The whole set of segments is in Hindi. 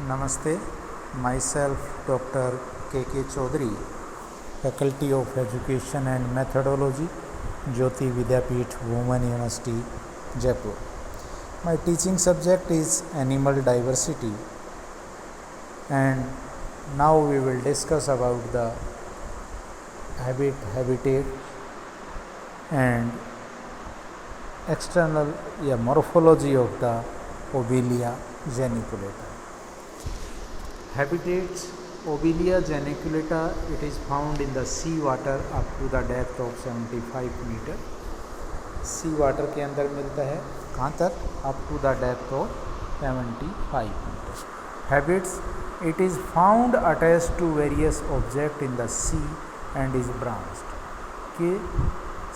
Namaste, myself Dr. K.K. Chaudhary, Faculty of Education and Methodology, Jyoti Vidyapeeth, Women University, Jaipur. My teaching subject is animal diversity, and now we will discuss about the habitat and external morphology of the Obelia geniculata. Habitats Obelia geniculata, it is found in the sea water up to the depth of 75 meter. sea water के अंदर मिलता है कहाँ तक? up to the depth of 75 meter. Habits, it is found attached to various objects in the sea and is branched. कि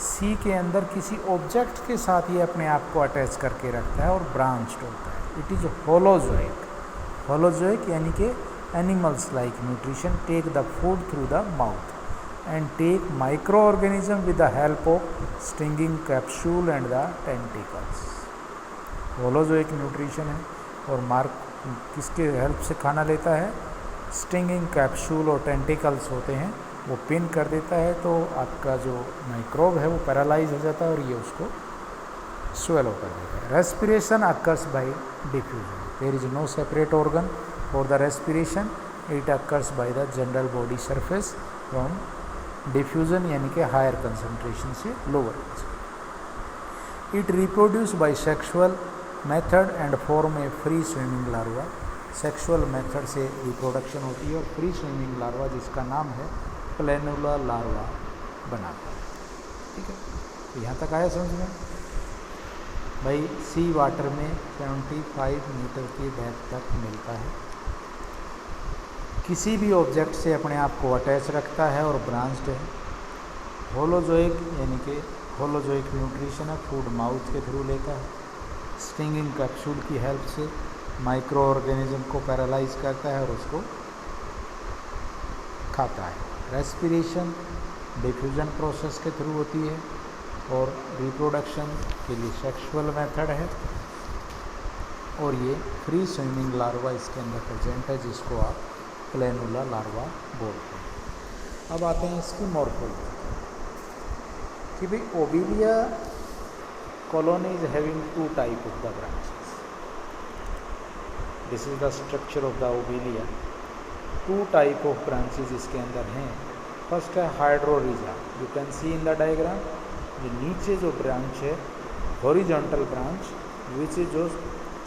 सी के अंदर किसी ऑब्जेक्ट के साथ ये अपने आप को अटैच करके रखता है और ब्रांच्ड होता है. It is holozoic. होलोजोइक यानी कि animals like nutrition take the food through the mouth and take micro organism with the help of stinging capsule and the tentacles. Holozoic nutrition है और मार्क किसके हेल्प से खाना लेता है? स्टिंगिंग कैप्सूल और टेंटिकल्स होते हैं, वो पिन कर देता है तो आपका जो माइक्रोब है वो पैरालाइज हो जाता है और ये उसको स्वेलो कर देता है. Respiration occurs by diffusion. There is no separate organ for the respiration. It occurs by the general body surface from diffusion यानी कि हायर कंसंट्रेशन से lower. It reproduce by sexual method and form a free swimming larva. Sexual method से रिप्रोडक्शन होती है और फ्री स्विमिंग लार्वा जिसका नाम है प्लेनुला लार्वा बनाता है. ठीक है, तो यहाँ तक आया समझ में भाई. सी वाटर में 75 मीटर की डेप्थ तक मिलता है. किसी भी ऑब्जेक्ट से अपने आप को अटैच रखता है और ब्रांच्ड है. होलोजोइक यानी कि होलोजोइक न्यूट्रिशन है, फूड माउथ के थ्रू लेता है. स्टिंगिंग कैप्सूल की हेल्प से माइक्रो ऑर्गेनिज्म को पैरालाइज करता है और उसको खाता है. रेस्पिरेशन डिफ्यूजन प्रोसेस के थ्रू होती है और रिप्रोडक्शन के लिए सेक्सुअल मेथड है. और ये फ्री स्विमिंग लार्वा इसके अंदर प्रेजेंट है जिसको आप प्लेनुला लार्वा बोलते हैं. अब आते हैं इसकी मॉर्फोलॉजी कि भाई Obelia colony is having two type of the branches. This is the structure of the Obelia. Two type of branches इसके अंदर हैं. फर्स्ट है hydrorhiza. You can see in the diagram ये नीचे जो ब्रांच है हॉरिजॉन्टल ब्रांच विच इज जो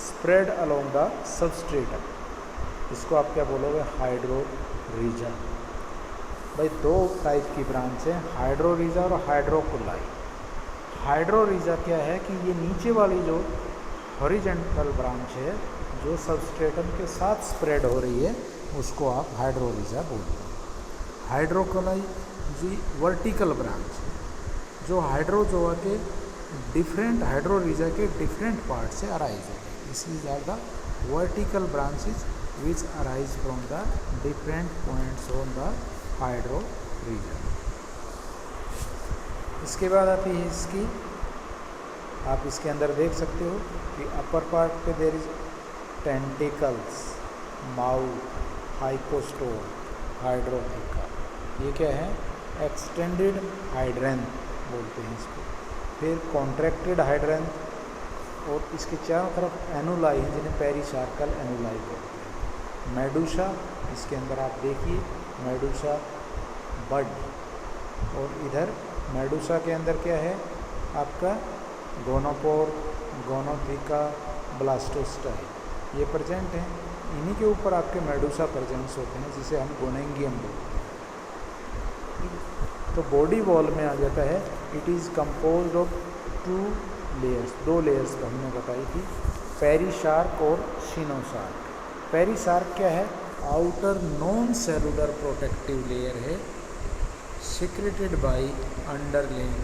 स्प्रेड अलोंग द सबस्ट्रेटम, इसको आप क्या बोलोगे? हाइड्रोरिजा. भाई दो टाइप की ब्रांच है, हाइड्रोरिजा और हाइड्रोकुलाई. हाइड्रोरिजा क्या है कि ये नीचे वाली जो हॉरिजॉन्टल ब्रांच है जो सबस्ट्रेटम के साथ स्प्रेड हो रही है उसको आप हाइड्रोरिजा बोलते हैं. हाइड्रोकुलाई जी वर्टिकल ब्रांच है जो हाइड्रोजोआ के डिफरेंट हाइड्रोरिजा के डिफरेंट पार्ट से अराइज होते हैं. This are the vertical branches which arise from the different points on the hydrorhiza. इसके बाद आती है इसकी, आप इसके अंदर देख सकते हो कि अपर पार्ट पे there is tentacles, mouth, hypostome, hydrotheca. ये क्या है? एक्सटेंडेड हाइड्रेंथ बोलते हैं इसको. फिर कॉन्ट्रैक्टेड हाइड्रेंथ और इसके चारों तरफ एनुलाई हैं जिन्हें पेरिसार्कल एनुलाई बोलते हैं. मेडुसा, इसके अंदर आप देखिए मेडुसा बड, और इधर मेडुसा के अंदर क्या है आपका? गोनोपोर, गोनोथिका, ब्लास्टोस्टाई ये प्रेजेंट हैं. इन्हीं के ऊपर आपके मेडुसा प्रेजेंट्स होते हैं जिसे हम गोनेंगियम बोलते हैं. तो बॉडी वॉल में आ जाता है. It is composed of two layers. दो लेयर्स हमने बताई थी, पेरिसार्क और सिनोसार्क. पेरिसार्क क्या है? Outer non cellular protective layer है सिक्रेटेड बाय अंडरलेइंग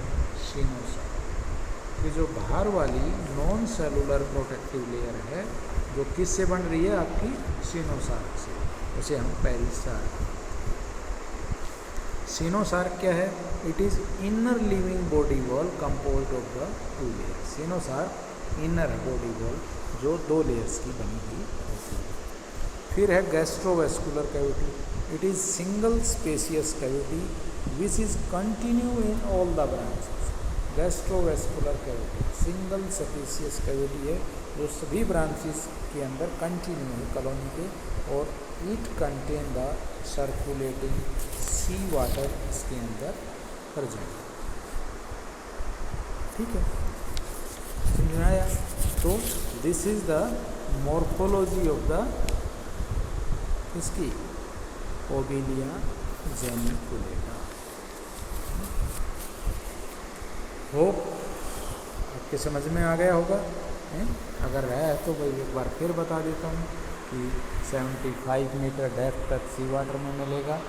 सिनोसार्क. ये जो बाहर वाली नॉन सेलुलर प्रोटेक्टिव लेयर है जो किससे बन रही है? आपकी सिनोसार्क से. उसे हम पेरिसार्क. सिनोसार्क क्या है? It is inner living body wall composed of the two layer. Coenosarc inner body wall जो दो लेयर्स की बनी हुई होती है. फिर है gastrovascular cavity, it is single spacious cavity which is continue in all the branches. Gastrovascular cavity single spacious cavity है जो सभी ब्रांचेस के अंदर कंटिन्यू है कॉलोनी के, और it contain the circulating sea water इसके अंदर प्रेजेंट। ठीक है, समझ में आया? तो this is the morphology of the इसकी ओबिलिया जेनिकुलेटा। होप आपके समझ में आ गया होगा है? अगर है तो भाई एक बार फिर बता देता हूँ कि 75 मीटर डेप्थ तक सी वाटर में मिलेगा,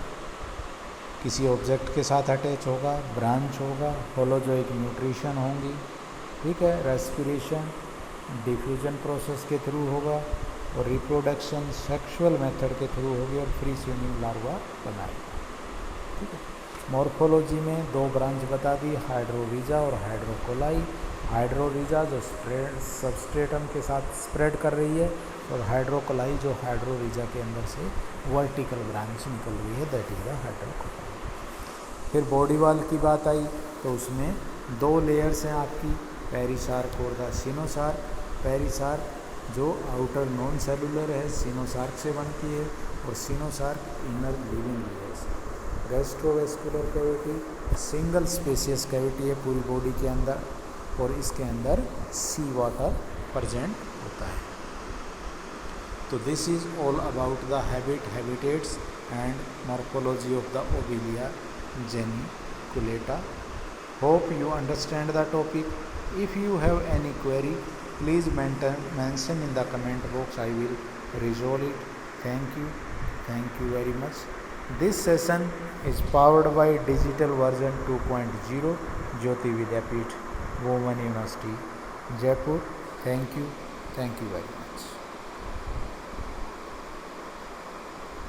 किसी ऑब्जेक्ट के साथ अटैच होगा, ब्रांच होगा, होलोजोइक न्यूट्रिशन होंगी, ठीक है, रेस्पिरेशन डिफ्यूजन प्रोसेस के थ्रू होगा, और रिप्रोडक्शन सेक्सुअल मेथड के थ्रू होगी, और फ्री स्विमिंग लार्वा बनाएगा। ठीक है, मॉर्फोलॉजी में दो ब्रांच बता दी, हाइड्रोरीजा और हाइड्रोकोलाई। हाइड्रोरीजा जो सबस्ट्रेटम के साथ स्प्रेड कर रही है, और हाइड्रोकोलाई जो हाइड्रोरीजा के अंदर से वर्टिकल ब्रांच निकल रही है, दैट इज द हाइड्रोकोलाई। फिर बॉडी वाल की बात आई तो उसमें दो लेयर्स हैं आपकी, पेरिसार्क और द सिनोसार्क। पेरिसार्क जो आउटर नॉन सेलुलर है, सिनोसार्क से बनती है, और coenosarc inner living layers. Gastrovascular cavity single spacious cavity है पूरी बॉडी के अंदर, और इसके अंदर सी वाटर प्रेजेंट होता है। तो this is all about the habitats and morphology of the Obelia geniculata. Hope you understand the topic. If you have any query, please mention in the comment box. I will resolve it. Thank you very much. This session is powered by digital version 2.0 Jyoti Vidyapeeth, Women University, Jaipur. Thank you very much.